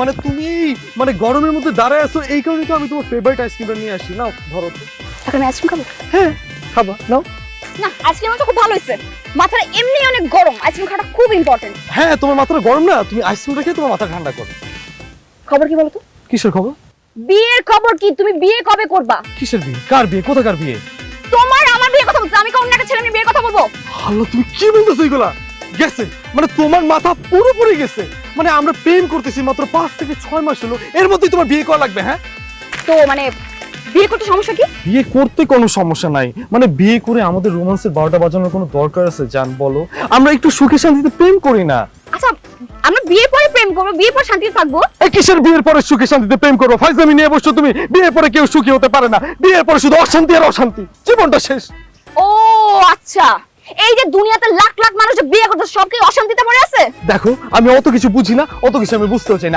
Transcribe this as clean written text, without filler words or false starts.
মানে তুমি মানে গরমের মধ্যে দাঁড়ায় আছো, এই কারণে তো আমি তোমার ফেভারিট আইসক্রিমটা নিয়ে আসি। নাও ধরো তো। এখন আইসক্রিম খাবো? হ্যাঁ খাবা, নাও। না, আইসক্রিম তো খুব ভালো হয়েছে। মাথাটা এমনি অনেক গরম, আইসক্রিম খাওয়াটা খুব ইম্পর্টেন্ট। হ্যাঁ তোমার মাথাটা গরম না, তুমি আইসক্রিমটা খেয়ে তোমার মাথা ঠান্ডা করো। খবর কি বলো তো? কিসের খবর? বিয়ের খবর কি? তুমি বিয়ে কবে করবা? কিসের বিয়ে? কার বিয়ে? কোথাকার বিয়ে? তোমার আমার বিয়ের কথা বলছো, আমি কোন একটা ছেলে মেয়ে বিয়ের কথা বলবো? আল্লাহ, তুমি কি বলতেছো এগুলা? গেছে মানে তোমার মাথা পুরোপুরি গেছে। মানে আমরা প্রেম করতেছি মাত্র 5 থেকে 6 মাস হলো, এর মধ্যেই তোমার বিয়ে করা লাগবে? হ্যাঁ তো মানে বিয়ে করতে সমস্যা কি? বিয়ে করতে কোনো সমস্যা নাই, মানে বিয়ে করে আমাদের রোমান্সের 12টা বাজানোর কোনো দরকার আছে? জান বলো, আমরা একটু সুখে শান্তিতে প্রেম করি না? আচ্ছা, আমরা বিয়ের পরে প্রেম করবো, বিয়ের পর শান্তিতে থাকবো? এই কিসের বিয়ের পরে সুখে শান্তিতে প্রেম করবো? ফাইজলামি নিয়ে বসছো তুমি। বিয়ের পরে কেউ সুখী হতে পারে না, বিয়ের পরে শুধু অশান্তি আর অশান্তি, জীবনটা শেষ। ও আচ্ছা, এই যে দুনিয়াতে লাখ লাখ মানুষ যে বিয়ে করতে সব কি অশান্তিতে মরে আছে? দেখো আমি অত কিছু বুঝি না, অত কিছু আমি বুঝতেও চাই না।